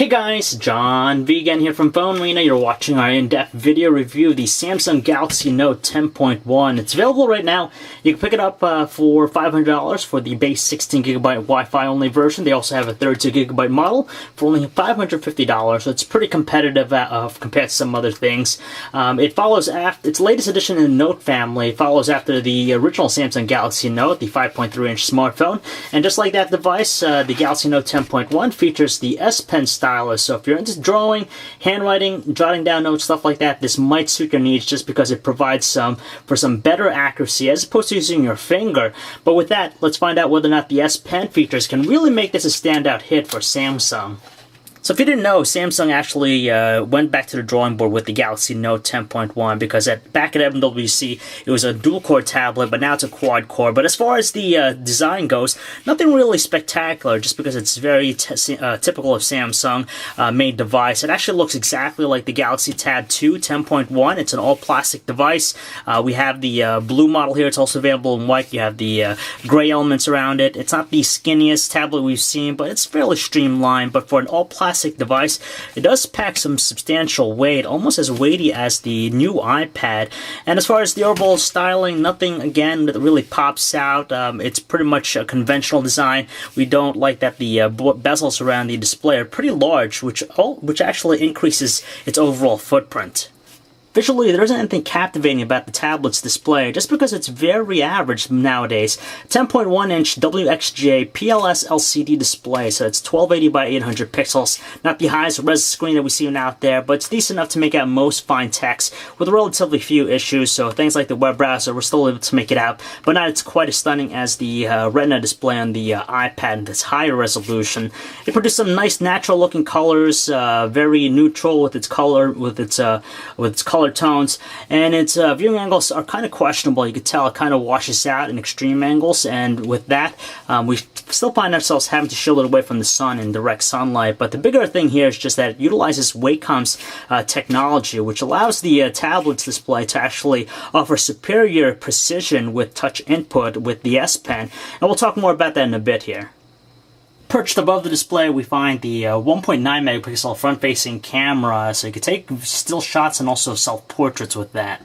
Hey guys, John V again here from Phone Arena. You're watching our in-depth video review of the Samsung Galaxy Note 10.1. It's available right now. You can pick it up for $500 for the base 16GB Wi-Fi only version. They also have a 32GB model for only $550, so it's pretty competitive compared to some other things. It follows after its latest edition in the Note family. It follows after the original Samsung Galaxy Note, the 5.3-inch smartphone. And just like that device, the Galaxy Note 10.1 features the S Pen stylus. So if you're into drawing, handwriting, jotting down notes, stuff like that, this might suit your needs just because it provides some better accuracy as opposed to using your finger. But with that, let's find out whether or not the S Pen features can really make this a standout hit for Samsung. So if you didn't know, Samsung actually went back to the drawing board with the Galaxy Note 10.1 because back at MWC, it was a dual-core tablet, but now it's a quad-core. But as far as the design goes, nothing really spectacular, just because it's very typical of Samsung made device. It actually looks exactly like the Galaxy Tab 2 10.1. It's an all-plastic device. We have the blue model here. It's also available in white. You have the gray elements around it. It's not the skinniest tablet we've seen, but it's fairly streamlined. But for an all-plastic device, it does pack some substantial weight, almost as weighty as the new iPad. And as far as the overall styling, nothing again that really pops out. It's pretty much a conventional design. We don't like that the bezels around the display are pretty large, which actually increases its overall footprint. Visually, there isn't anything captivating about the tablet's display, just because it's very average nowadays. 10.1-inch WXGA PLS LCD display, so it's 1280 by 800 pixels. Not the highest res screen that we see out there, but it's decent enough to make out most fine text with relatively few issues. So things like the web browser, we're still able to make it out, but not it's quite as stunning as the Retina display on the iPad that's higher resolution. It produced some nice natural-looking colors, very neutral with its color, with its color tones, and its viewing angles are kind of questionable. You can tell it kind of washes out in extreme angles, and with that, we still find ourselves having to shield it away from the sun in direct sunlight. But the bigger thing here is just that it utilizes Wacom's technology, which allows the tablet's display to actually offer superior precision with touch input with the S Pen, and we'll talk more about that in a bit here. Perched above the display, we find the 1.9 megapixel front-facing camera, so you can take still shots and also self-portraits with that.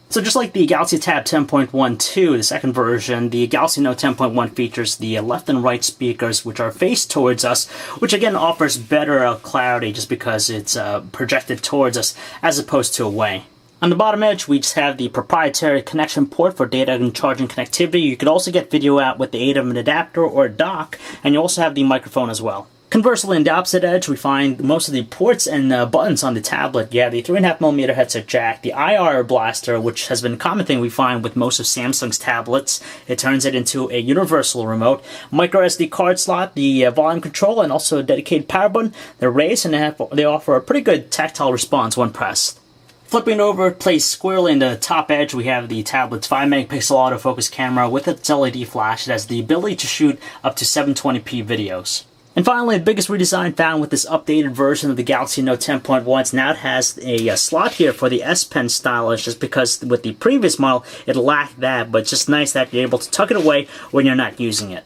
So just like the Galaxy Tab 10.1 the second version, the Galaxy Note 10.1 features the left and right speakers, which are faced towards us, which again offers better clarity just because it's projected towards us as opposed to away. On the bottom edge, we just have the proprietary connection port for data and charging connectivity. You could also get video out with the aid of an adapter or a dock, and you also have the microphone as well. Conversely, on the opposite edge, we find most of the ports and buttons on the tablet. You have the 3.5mm headset jack, the IR blaster, which has been a common thing we find with most of Samsung's tablets. It turns it into a universal remote. Micro SD card slot, the volume control, and also a dedicated power button. They're raised and they offer a pretty good tactile response when pressed. Flipping over, placed squarely in the top edge, we have the tablet's 5-megapixel autofocus camera with its LED flash. It has the ability to shoot up to 720p videos. And finally, the biggest redesign found with this updated version of the Galaxy Note 10.1 is now it has a slot here for the S Pen stylus, just because with the previous model, it lacked that, but it's just nice that you're able to tuck it away when you're not using it.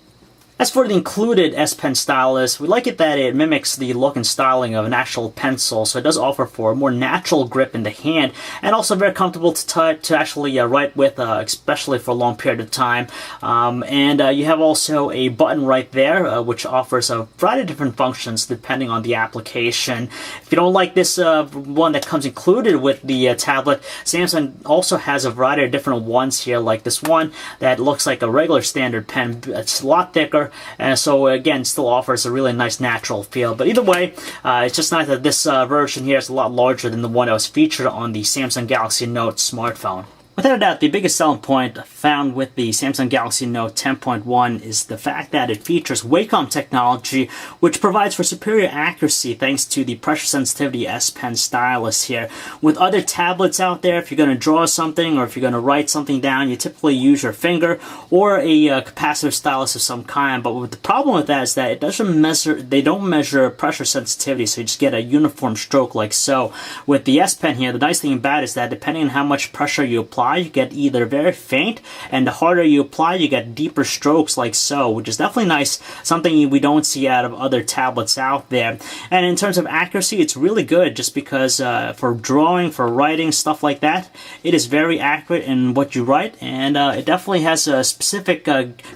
As for the included S Pen stylus, we like it that it mimics the look and styling of an actual pencil, so it does offer for a more natural grip in the hand, and also very comfortable to actually write with, especially for a long period of time. You have also a button right there, which offers a variety of different functions depending on the application. If you don't like this one that comes included with the tablet, Samsung also has a variety of different ones here, like this one that looks like a regular standard pen. It's a lot thicker, and so again still offers a really nice natural feel. But either way, it's just nice that this version here is a lot larger than the one that was featured on the Samsung Galaxy Note smartphone. Without a doubt, the biggest selling point found with the Samsung Galaxy Note 10.1 is the fact that it features Wacom technology, which provides for superior accuracy thanks to the pressure sensitivity S Pen stylus here. With other tablets out there, if you're going to draw something or if you're going to write something down, you typically use your finger or a capacitive stylus of some kind. But the problem with that is that they don't measure pressure sensitivity, so you just get a uniform stroke like so. With the S Pen here, the nice thing about it is that depending on how much pressure you apply apply, you get either very faint, and the harder you apply, you get deeper strokes like so, which is definitely nice, something we don't see out of other tablets out there. And in terms of accuracy, it's really good just because for drawing, for writing, stuff like that, it is very accurate in what you write, and it definitely has a specific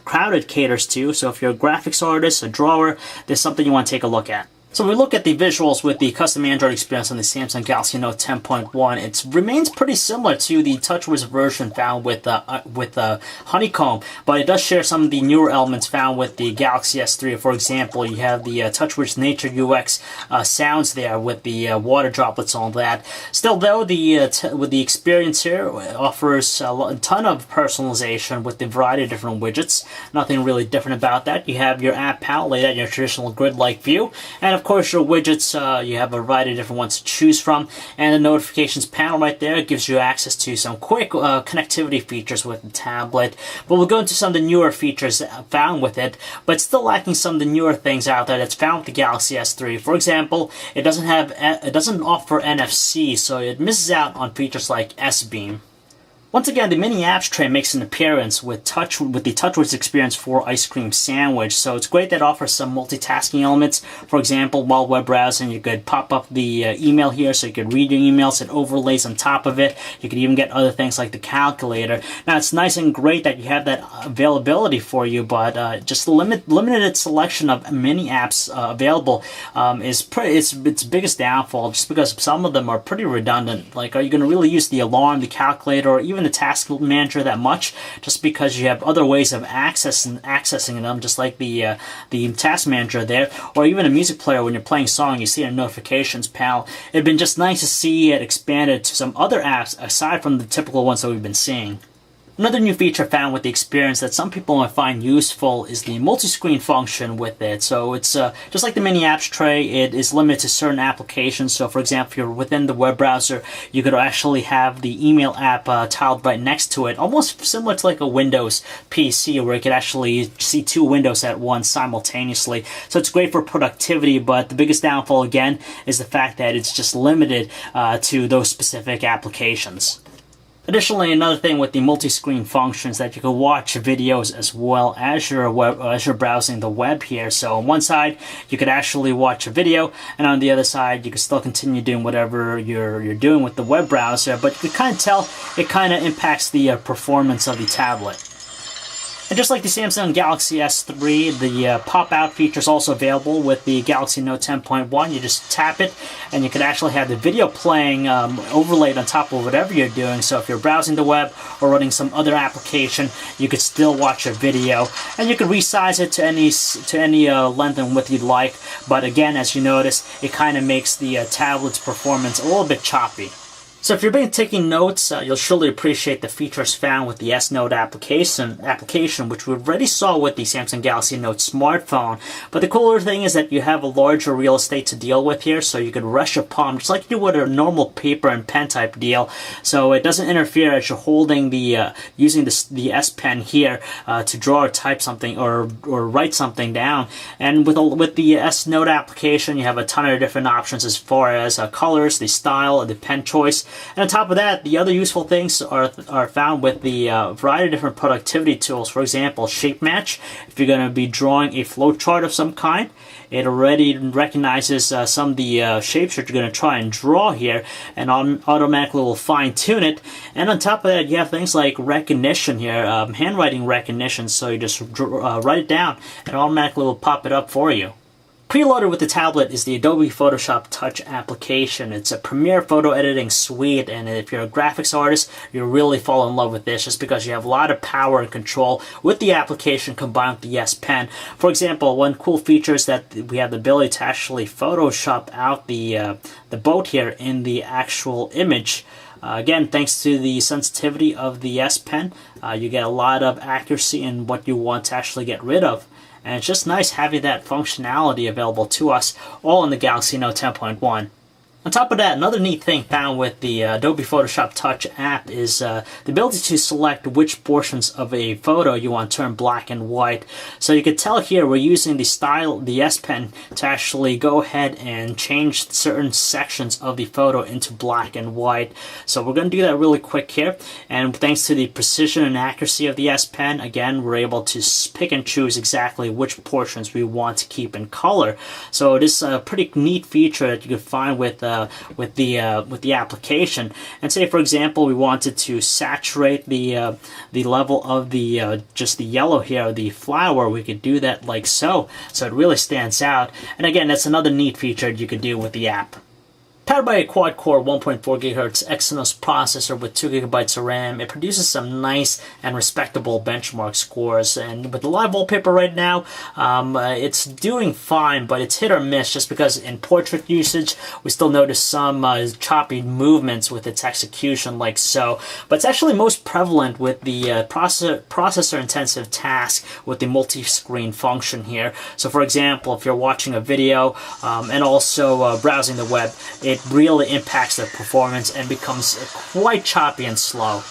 crowd it caters to. So if you're a graphics artist, a drawer, there's something you want to take a look at. So when we look at the visuals with the custom Android experience on the Samsung Galaxy Note 10.1, it remains pretty similar to the TouchWiz version found with Honeycomb, but it does share some of the newer elements found with the Galaxy S3. For example, you have the TouchWiz Nature UX sounds there with the water droplets and all that. Still, though, with the experience here, it offers a ton of personalization with the variety of different widgets. Nothing really different about that. You have your app panel laid out in your traditional grid-like view, and of course your widgets, you have a variety of different ones to choose from, and the notifications panel right there gives you access to some quick connectivity features with the tablet. But we'll go into some of the newer features found with it, but still lacking some of the newer things out there that's found with the Galaxy S3. For example, it doesn't offer NFC, so it misses out on features like S-Beam. Once again, the mini apps tray makes an appearance with the TouchWiz experience for Ice Cream Sandwich. So it's great that it offers some multitasking elements. For example, while web browsing, you could pop up the email here, so you could read your emails. It overlays on top of it. You could even get other things like the calculator. Now, it's nice and great that you have that availability for you, but just the limited selection of mini apps available is its biggest downfall, just because some of them are pretty redundant. Like, are you going to really use the alarm, the calculator, or even the task manager that much, just because you have other ways of accessing them, just like the task manager there, or even a music player when you're playing a song, you see a notifications panel. It'd been just nice to see it expanded to some other apps aside from the typical ones that we've been seeing. Another new feature found with the experience that some people might find useful is the multi-screen function with it. So it's just like the mini apps tray, it is limited to certain applications. So for example, if you're within the web browser, you could actually have the email app tiled right next to it, almost similar to like a Windows PC, where you could actually see two windows at once simultaneously. So it's great for productivity, but the biggest downfall again is the fact that it's just limited to those specific applications. Additionally, another thing with the multi-screen function is that you can watch videos as well as you're browsing the web here. So on one side, you could actually watch a video, and on the other side, you can still continue doing whatever you're doing with the web browser. But you can kind of tell it kind of impacts the performance of the tablet. And just like the Samsung Galaxy S3, the pop-out feature is also available with the Galaxy Note 10.1. You just tap it, and you can actually have the video playing overlaid on top of whatever you're doing. So if you're browsing the web or running some other application, you could still watch a video, and you can resize it to any length and width you'd like. But again, as you notice, it kind of makes the tablet's performance a little bit choppy. So if you've been taking notes, you'll surely appreciate the features found with the S Note application, which we already saw with the Samsung Galaxy Note smartphone. But the cooler thing is that you have a larger real estate to deal with here, so you could rest your palm just like you would a normal paper and pen type deal. So it doesn't interfere as you're holding the using the S Pen here to draw or type something or write something down. And with the S Note application, you have a ton of different options as far as colors, the style, the pen choice. And on top of that, the other useful things are found with the variety of different productivity tools. For example, Shape Match. If you're going to be drawing a flowchart of some kind, it already recognizes some of the shapes that you're going to try and draw here, and automatically will fine-tune it. And on top of that, you have things like recognition here, handwriting recognition. So you just write it down, and automatically will pop it up for you. Preloaded with the tablet is the Adobe Photoshop Touch application. It's a premier photo editing suite, and if you're a graphics artist, you'll really fall in love with this just because you have a lot of power and control with the application combined with the S Pen. For example, one cool feature is that we have the ability to actually Photoshop out the boat here in the actual image. Again, thanks to the sensitivity of the S Pen, you get a lot of accuracy in what you want to actually get rid of. And it's just nice having that functionality available to us all in the Galaxy Note 10.1. On top of that, another neat thing found with the Adobe Photoshop Touch app is the ability to select which portions of a photo you want to turn black and white. So you can tell here we're using the S Pen to actually go ahead and change certain sections of the photo into black and white. So we're going to do that really quick here, and thanks to the precision and accuracy of the S Pen, again, we're able to pick and choose exactly which portions we want to keep in color. So it is a pretty neat feature that you can find with the application. And say, for example, we wanted to saturate the level of the just the yellow here, the flower, we could do that like so. So it really stands out. And again, that's another neat feature you could do with the app. Powered by a quad-core 1.4 GHz Exynos processor with 2 GB of RAM, it produces some nice and respectable benchmark scores. And with the live wallpaper right now, it's doing fine, but it's hit or miss just because in portrait usage, we still notice some choppy movements with its execution like so. But it's actually most prevalent with the processor-intensive task with the multi-screen function here. So for example, if you're watching a video and also browsing the web, it really impacts the performance and becomes quite choppy and slow.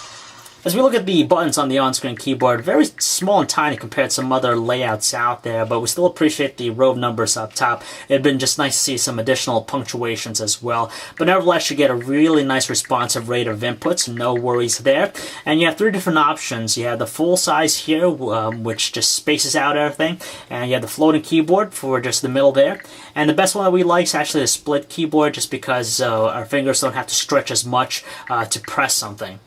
As we look at the buttons on the on-screen keyboard, very small and tiny compared to some other layouts out there, but we still appreciate the row numbers up top. It'd been just nice to see some additional punctuations as well. But nevertheless, you get a really nice responsive rate of inputs, no worries there. And you have three different options. You have the full size here, which just spaces out everything. And you have the floating keyboard for just the middle there. And the best one that we like is actually the split keyboard, just because our fingers don't have to stretch as much to press something.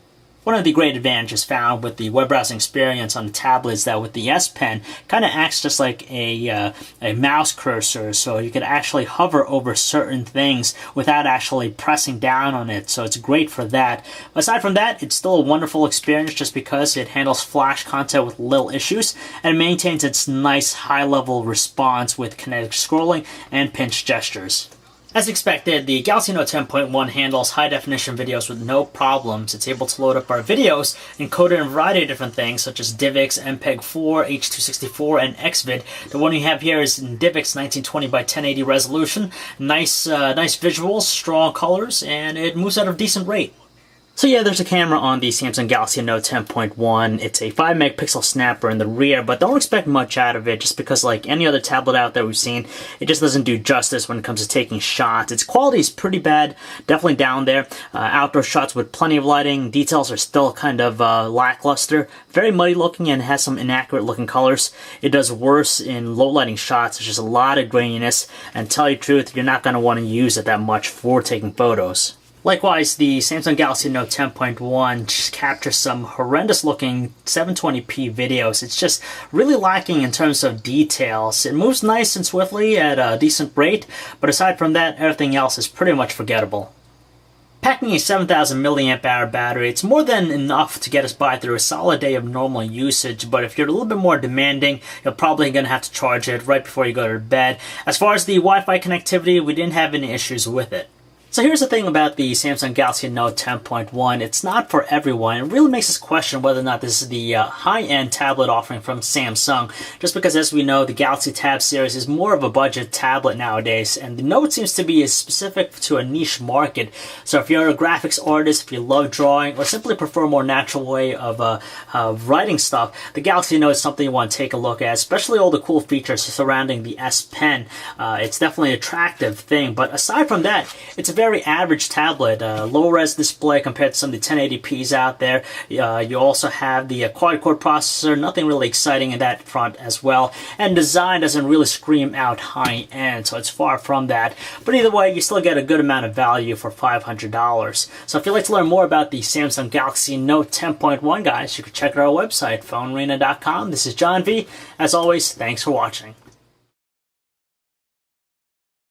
One of the great advantages found with the web browsing experience on the tablet is that with the S Pen, kind of acts just like a mouse cursor, so you can actually hover over certain things without actually pressing down on it, so it's great for that. But aside from that, it's still a wonderful experience just because it handles Flash content with little issues, and it maintains its nice high-level response with kinetic scrolling and pinch gestures. As expected, the Galaxy Note 10.1 handles high-definition videos with no problems. It's able to load up our videos encoded in a variety of different things, such as DivX, MPEG-4, H.264, and XVID. The one we have here is in DivX 1920 by 1080 resolution. Nice visuals, strong colors, and it moves at a decent rate. So yeah, there's a camera on the Samsung Galaxy Note 10.1. It's a 5 megapixel snapper in the rear, but don't expect much out of it just because, like any other tablet out there we've seen, it just doesn't do justice when it comes to taking shots. Its quality is pretty bad, definitely down there. Outdoor shots with plenty of lighting, details are still kind of lackluster, very muddy looking and has some inaccurate looking colors. It does worse in low lighting shots. There's just a lot of graininess, and to tell you the truth, you're not going to want to use it that much for taking photos. Likewise, the Samsung Galaxy Note 10.1 captures some horrendous looking 720p videos. It's just really lacking in terms of details. It moves nice and swiftly at a decent rate, but aside from that, everything else is pretty much forgettable. Packing a 7,000 milliamp hour battery, it's more than enough to get us by through a solid day of normal usage, but if you're a little bit more demanding, you're probably going to have to charge it right before you go to bed. As far as the Wi-Fi connectivity, we didn't have any issues with it. So here's the thing about the Samsung Galaxy Note 10.1. It's not for everyone. It really makes us question whether or not this is the high-end tablet offering from Samsung, just because, as we know, the Galaxy Tab series is more of a budget tablet nowadays, and the Note seems to be specific to a niche market. So if you're a graphics artist, if you love drawing, or simply prefer a more natural way of writing stuff, the Galaxy Note is something you want to take a look at, especially all the cool features surrounding the S Pen. It's definitely an attractive thing, but aside from that, it's a very average tablet, low-res display compared to some of the 1080p's out there. You also have the quad-core processor, nothing really exciting in that front as well, and design doesn't really scream out high-end, so it's far from that. But either way, you still get a good amount of value for $500. So if you'd like to learn more about the Samsung Galaxy Note 10.1, guys, you can check out our website, phonearena.com. This is John V. As always, thanks for watching.